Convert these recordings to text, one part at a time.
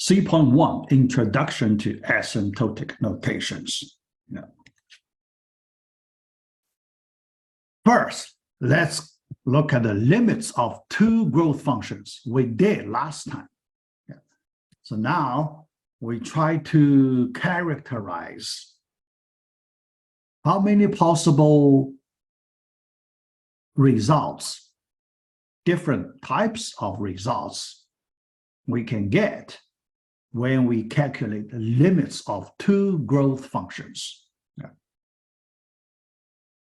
C.1 Introduction to Asymptotic Notations. Yeah. First, let's look at the limits of two growth functions we did last time. Yeah. So now we try to characterize how many possible results, different types of results we can get when we calculate the limits of two growth functions. Yeah.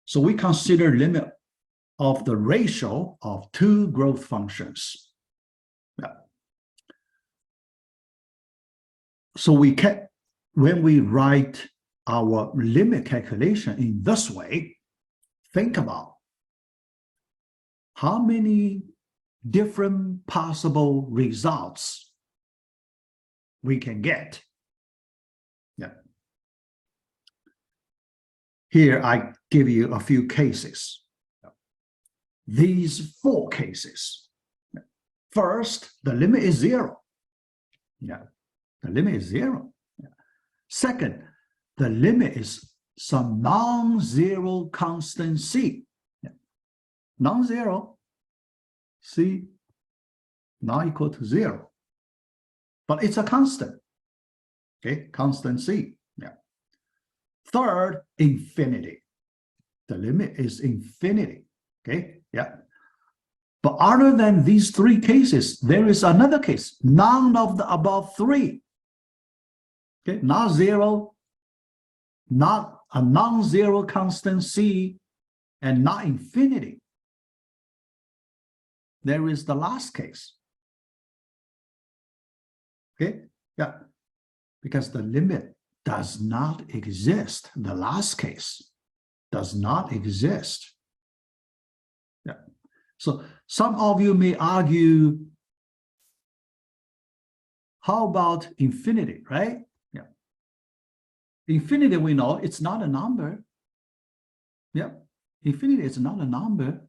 So we consider limit of the ratio of two growth functions. Yeah. So when we write our limit calculation in this way, think about how many different possible results we can get. Yeah. Here I give you a few cases. These four cases. First, the limit is 0. Yeah, the limit is 0. Yeah. Second, the limit is some non-zero constant c. Yeah. Non-zero, c not equal to 0. But it's a constant. Okay, constant c. Yeah. Third, infinity. The limit is infinity. Okay, yeah. But other than these three cases, there is another case, none of the above three. Okay, not 0, not a non-zero constant c, and not infinity. There is the last case. Okay, yeah, because the limit does not exist. The last case does not exist. Yeah. So some of you may argue, how about infinity, right? Yeah. Infinity, we know it's not a number. Yeah. Infinity is not a number.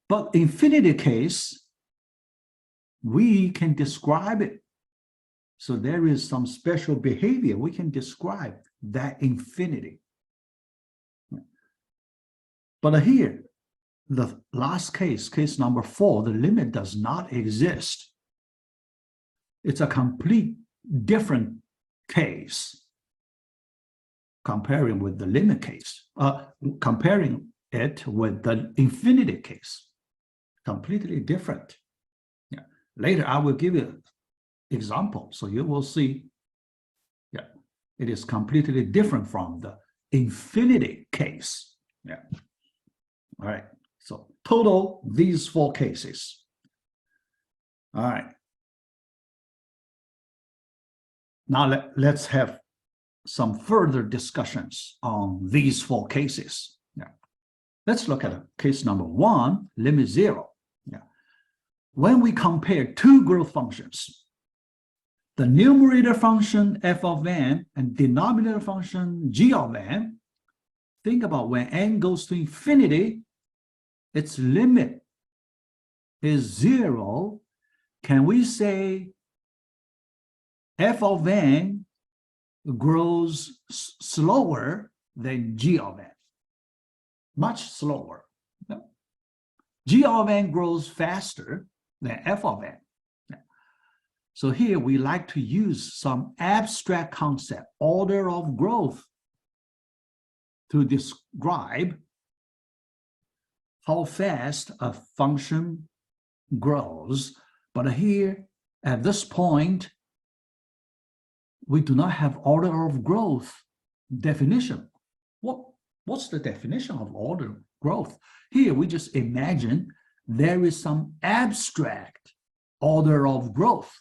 But infinity case, we can describe it. So there is some special behavior we can describe that infinity. But here, the last case, case number 4, the limit does not exist. It's a complete different case comparing with the limit case, comparing it with the infinity case, completely different. Yeah. Later, I will give you an example, so you will see, yeah, it is completely different from the infinity case. Yeah. All right. So total, these 4 cases. All right. Now let's have some further discussions on these 4 cases. Yeah. Let's look at case number 1, limit 0. Yeah. When we compare two growth functions, the numerator function f of n and denominator function g of n, think about when n goes to infinity, its limit is 0. Can we say f of n grows slower than g of n? Much slower. No. G of n grows faster than f of n. So here we like to use some abstract concept, order of growth, to describe how fast a function grows. But here, at this point, we do not have order of growth definition. What's the definition of order of growth? Here, we just imagine there is some abstract order of growth.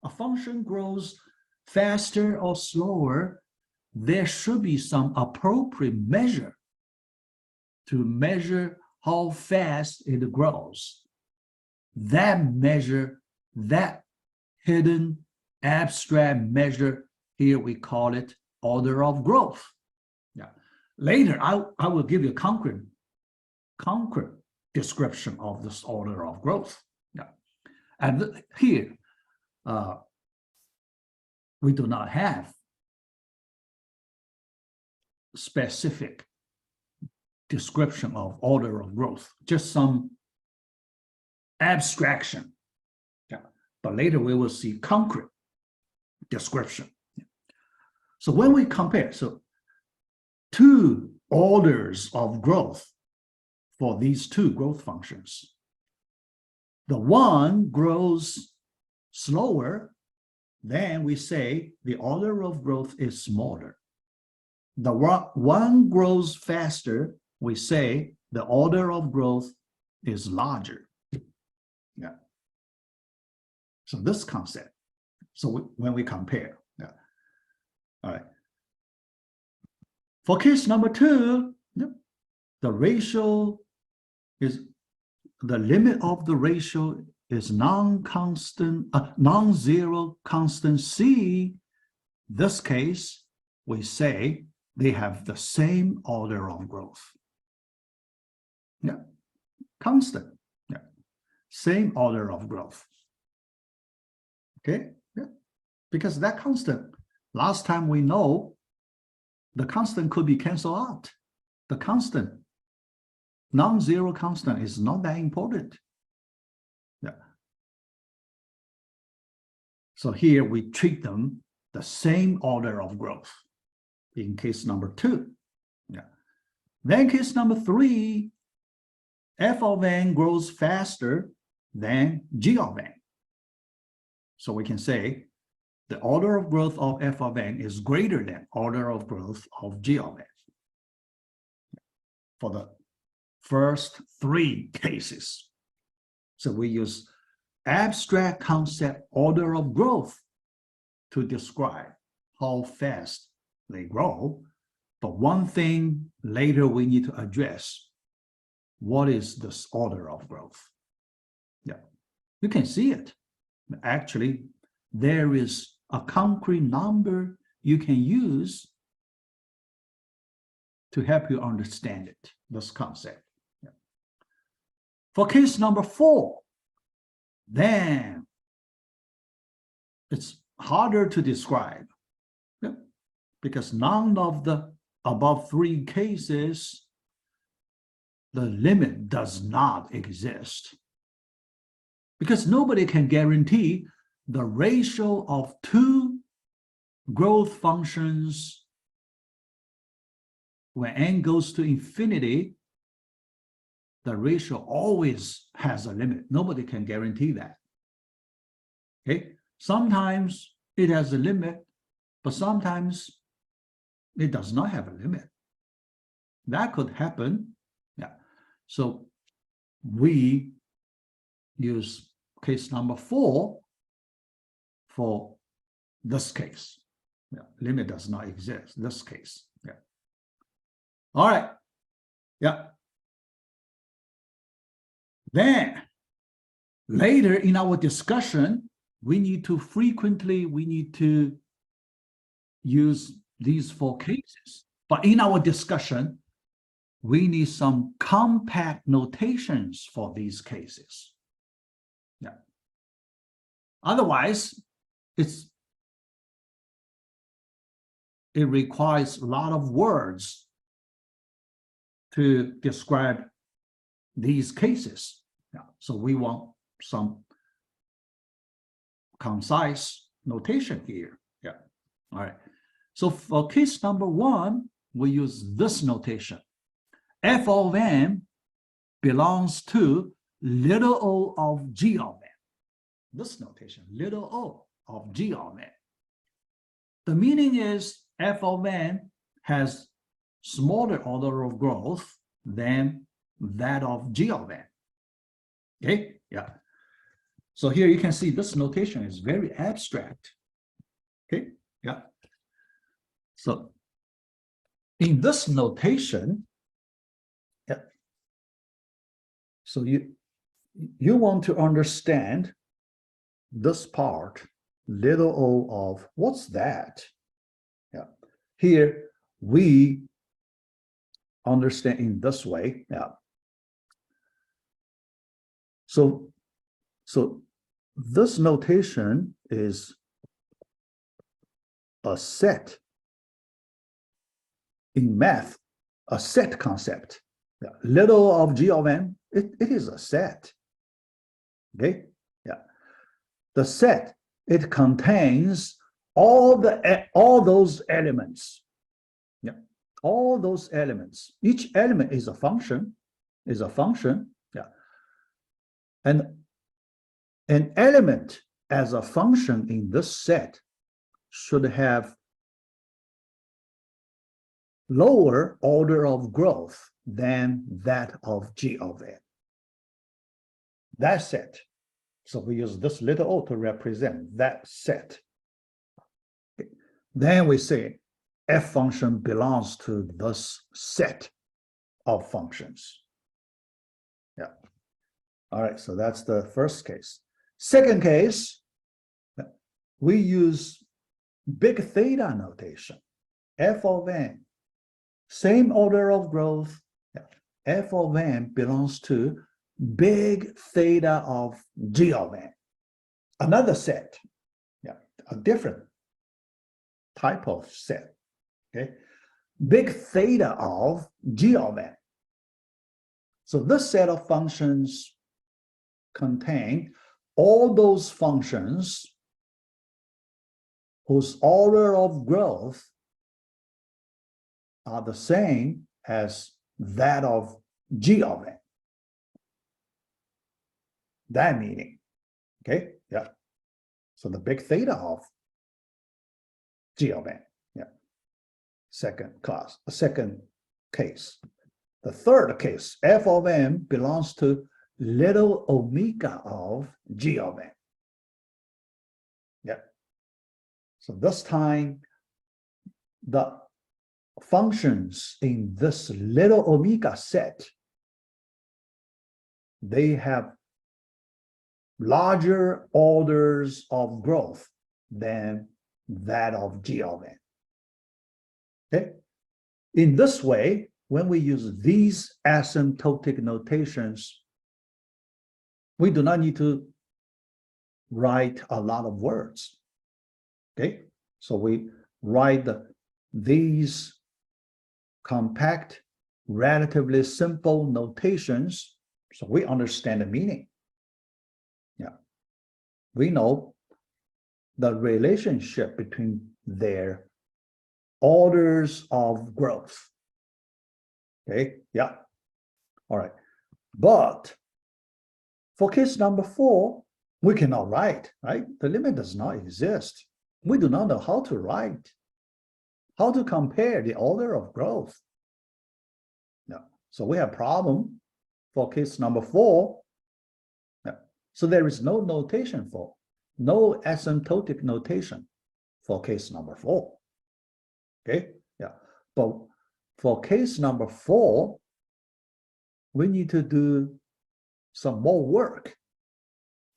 A function grows faster or slower, there should be some appropriate measure to measure how fast it grows. That measure, that hidden abstract measure, here we call it order of growth. Yeah. Later, I will give you a concrete description of this order of growth. Yeah. And here, we do not have specific description of order of growth, just some abstraction. Yeah. But later we will see concrete description. So when we compare, so two orders of growth for these two growth functions, the one grows slower, then we say the order of growth is smaller. The one grows faster, we say the order of growth is larger. Yeah. So this concept. So when we compare, yeah. All right. For case number 2, the ratio is, the limit of the ratio is non-constant, non-zero constant C. This case, we say they have the same order of growth. Yeah, constant. Yeah, same order of growth. Okay, yeah, because that constant, last time we know, the constant could be canceled out. The constant, non-zero constant, is not that important. Yeah. So here we treat them the same order of growth in case number 2. Yeah. Then case number 3, f of n grows faster than g of n. So we can say the order of growth of f of n is greater than order of growth of g of n for the first 3 cases. So we use abstract concept order of growth to describe how fast they grow. But one thing later we need to address, what is this order of growth? Yeah, you can see it. Actually, there is a concrete number you can use to help you understand it, this concept. Yeah. For case number 4, then it's harder to describe, yeah, because none of the above 3 cases, the limit does not exist. Because nobody can guarantee the ratio of 2 growth functions when n goes to infinity, the ratio always has a limit. Nobody can guarantee that. Okay, sometimes it has a limit, but sometimes it does not have a limit. That could happen. Yeah. So we use case number 4 for this case. Yeah. Limit does not exist, this case. Yeah. All right. Yeah. Then later in our discussion, we need to use these 4 cases. But in our discussion, we need some compact notations for these cases. Yeah. Otherwise, it requires a lot of words to describe these cases. Yeah. So we want some concise notation here. Yeah. All right. So for case number 1, we use this notation. F of n belongs to little o of g of n. This notation, little o of g of n. The meaning is f of n has smaller order of growth than that of g of n. Okay, yeah. So here you can see this notation is very abstract. Okay, yeah. So in this notation, yeah, so you want to understand this part, little o of, what's that? Yeah. Here we understand in this way. Yeah. So this notation is a set. In math, a set concept. Yeah. Little of G of n, it is a set. Okay, yeah. The set, it contains all those elements. Yeah, all those elements. Each element is a function, Yeah. And an element as a function in this set should have lower order of growth than that of G of n. That set. So we use this little o to represent that set. Okay. Then we say f function belongs to this set of functions. Yeah. All right, so that's the first case. Second case, we use big theta notation. F of n, same order of growth. Yeah. F of n belongs to big theta of G of n. Another set, yeah, a different type of set. Okay, big theta of G of n. So this set of functions contain all those functions whose order of growth are the same as that of G of n. That meaning, okay, yeah. So the big theta of G of n, yeah. Second case. The third case, f of n belongs to little omega of G of n. Yeah. So this time, the functions in this little omega set, they have larger orders of growth than that of G of n. Okay? In this way, when we use these asymptotic notations, we do not need to write a lot of words. Okay? So we write these compact, relatively simple notations, so we understand the meaning. Yeah. We know the relationship between their orders of growth. Okay, yeah. All right. But for case number 4, we cannot write, right? The limit does not exist. We do not know how to write, how to compare the order of growth. No. So we have problem for case number 4. No. So there is no notation for, no asymptotic notation for case number 4. Okay, yeah. But for case number 4, we need to do some more work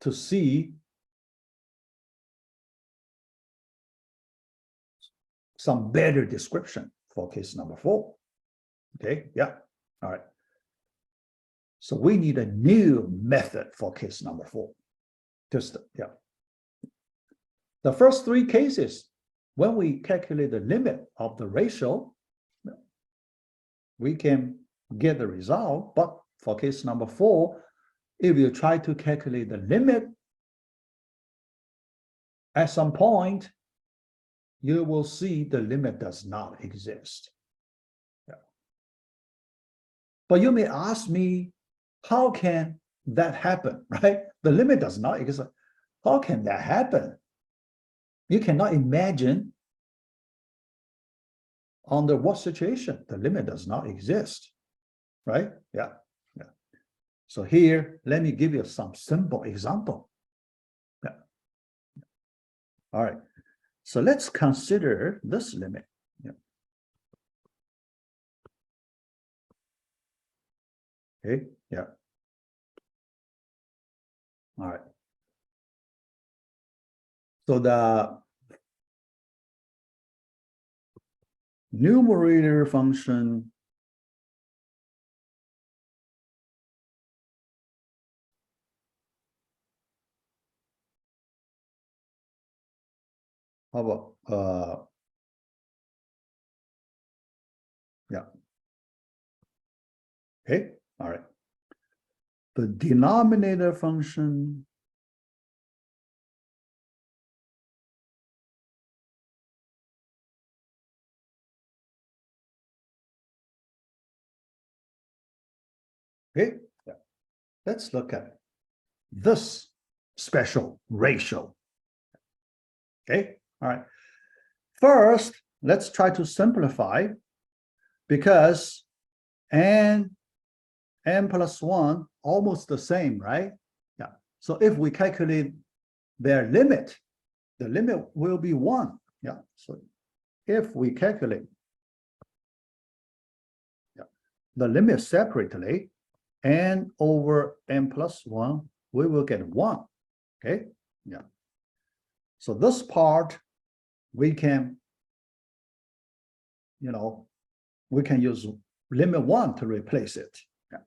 to see some better description for case number 4. Okay, yeah, all right. So we need a new method for case number 4. Just, yeah. The first 3 cases, when we calculate the limit of the ratio, we can get the result. But for case number 4, if you try to calculate the limit, at some point, you will see the limit does not exist. Yeah. But you may ask me, how can that happen, right? The limit does not exist. How can that happen? You cannot imagine under what situation the limit does not exist, right? Yeah, yeah. So here, let me give you some simple example. Yeah. All right. So let's consider this limit. Yeah. Okay, yeah. All right. So the numerator function how about Okay, all right. The denominator function okay, yeah. Let's look at this special ratio. Okay, all right. First, let's try to simplify because n plus 1 almost the same, right? Yeah. So if we calculate their limit, the limit will be 1. Yeah. So if we calculate the limit separately, n over n plus 1, we will get 1. Okay. Yeah. So this part we can, we can use limit 1 to replace it. Yeah.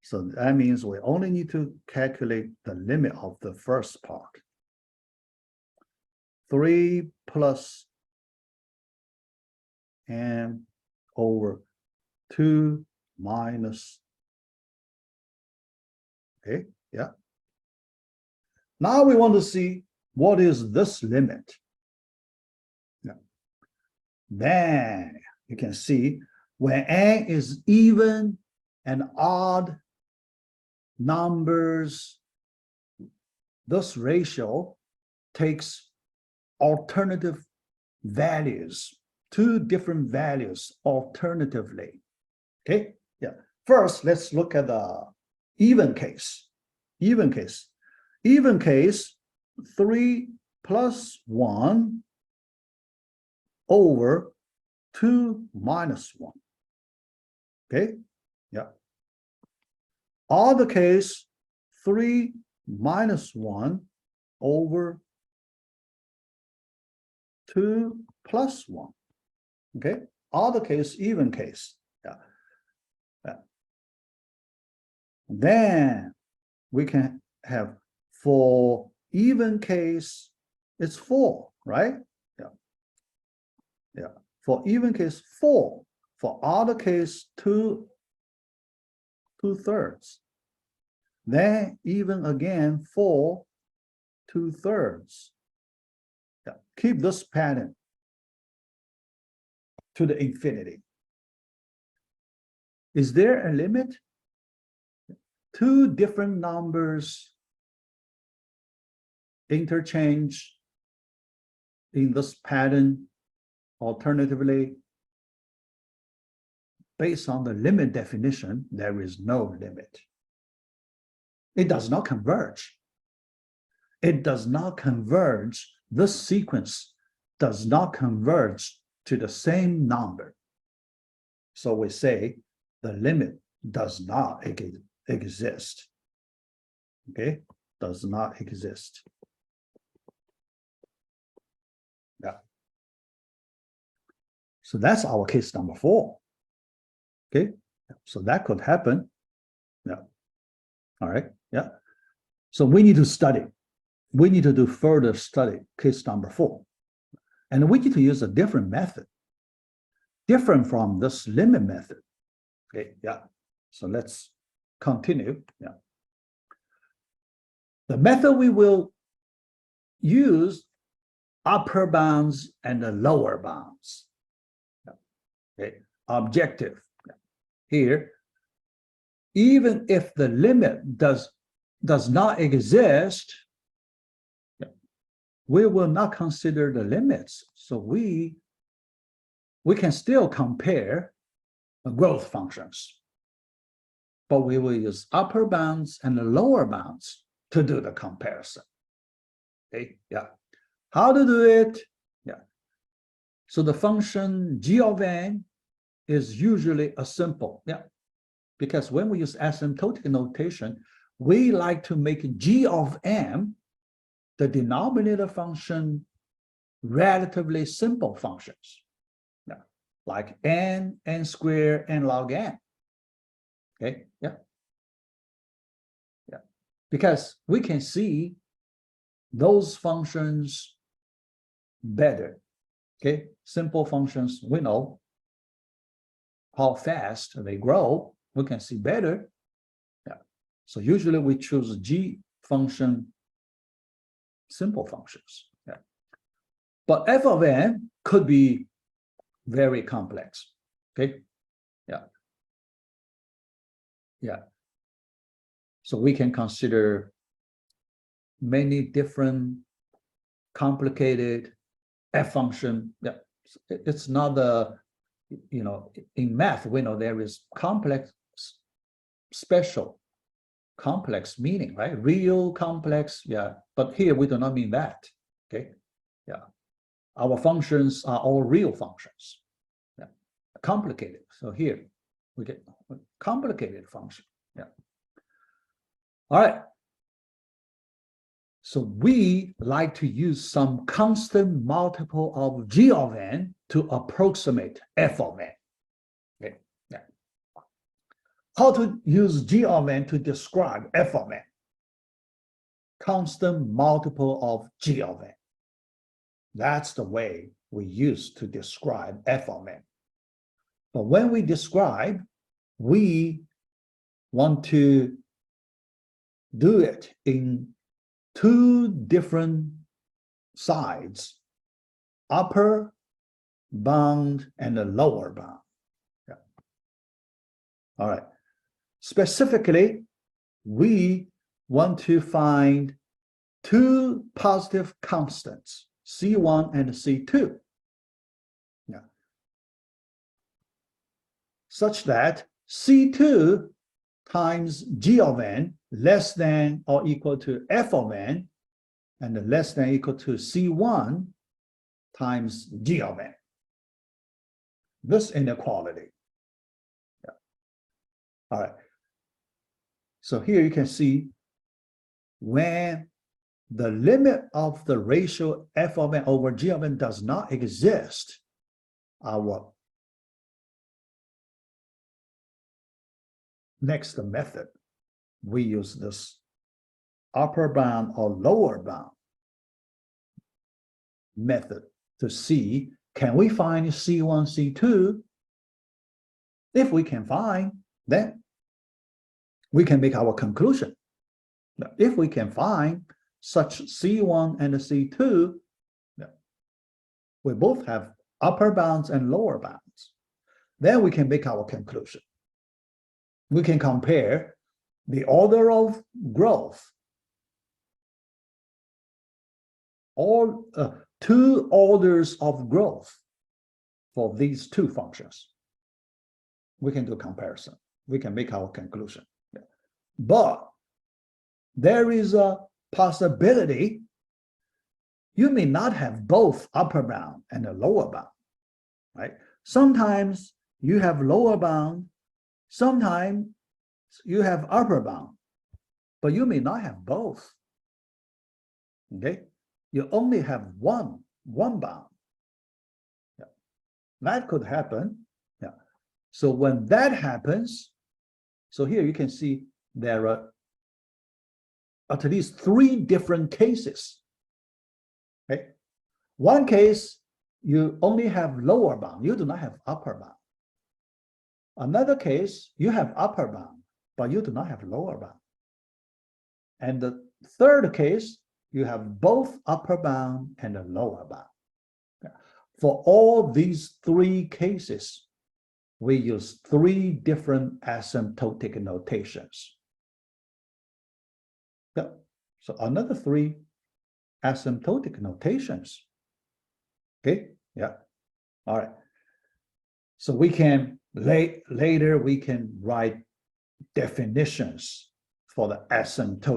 So that means we only need to calculate the limit of the first part. 3 plus n over 2 minus. Okay, yeah. Now we want to see what is this limit. Yeah. Then you can see when n is even and odd numbers, this ratio takes alternative values, 2 different values alternatively. Okay, yeah. First, let's look at the even case. Even case. Even case, 3 plus 1 over 2 minus 1. Okay, yeah. Other case, 3 minus 1 over 2 plus 1. Okay, other case, even case. Yeah. Yeah. Then we can have for even case, it's 4, right? Yeah. Yeah. For even case, 4. For other case, 2/3. Then even again, 4 2/3. Yeah. Keep this pattern to the infinity. Is there a limit? 2 different numbers interchange in this pattern alternatively. Based on the limit definition, there is no limit. It does not converge. It does not converge. This sequence does not converge to the same number. So we say the limit does not exist. Okay, does not exist. Yeah. So that's our case number 4. Okay, so that could happen. Yeah. All right. Yeah. So we need to study. We need to do further study, case number 4. And we need to use a different method, different from this limit method. Okay, yeah. So let's continue. Yeah. The method we will use upper bounds and the lower bounds. Okay, objective. Here, even if the limit does not exist, we will not consider the limits. So we can still compare the growth functions, but we will use upper bounds and the lower bounds to do the comparison. Okay, yeah. How to do it? Yeah. So the function g of n is usually a simple, yeah, because when we use asymptotic notation, we like to make g of m, the denominator function, relatively simple functions, yeah, like n squared, n log n. Okay, yeah, yeah, because we can see those functions better. Okay, simple functions, we know how fast they grow, we can see better. Yeah. So usually we choose G function, simple functions. Yeah. But f of n could be very complex. Okay. Yeah. Yeah. So we can consider many different complicated f function. Yeah. It's not the, in math, we know there is complex, special, complex meaning, right? Real, complex, yeah. But here we do not mean that, okay? Yeah. Our functions are all real functions. Yeah. Complicated. So here we get a complicated function. Yeah. All right. So we like to use some constant multiple of g of n to approximate f of n. Okay. Yeah. How to use g of n to describe f of n? Constant multiple of g of n. That's the way we use to describe f of n. But when we describe, we want to do it in two different sides, upper bound and a lower bound. Yeah. All right. Specifically, we want to find two positive constants, C1 and C2. Yeah. Such that C2 times G of n less than or equal to f of n and less than or equal to C1 times G of n. This inequality. Yeah. All right. So here you can see when the limit of the ratio f of n over g of n does not exist, our next method, we use this upper bound or lower bound method to see, can we find C1, C2? If we can find, then we can make our conclusion. Now, if we can find such C1 and C2, we both have upper bounds and lower bounds, then we can make our conclusion. We can compare the order of growth, all two orders of growth for these two functions. We can do comparison. We can make our conclusion. Yeah. But there is a possibility you may not have both upper bound and a lower bound, right? Sometimes you have lower bound, sometimes you have upper bound, but you may not have both. Okay, you only have one bound. Yeah. That could happen. Yeah. So when that happens, so here you can see there are at least three different cases. Okay. One case, you only have lower bound, you do not have upper bound. Another case, you have upper bound, but you do not have lower bound. And the third case, you have both upper bound and a lower bound. For all these three cases, we use three different asymptotic notations. Yeah. So another three asymptotic notations. Okay, yeah. All right. So we can later we can write definitions for the asymptotic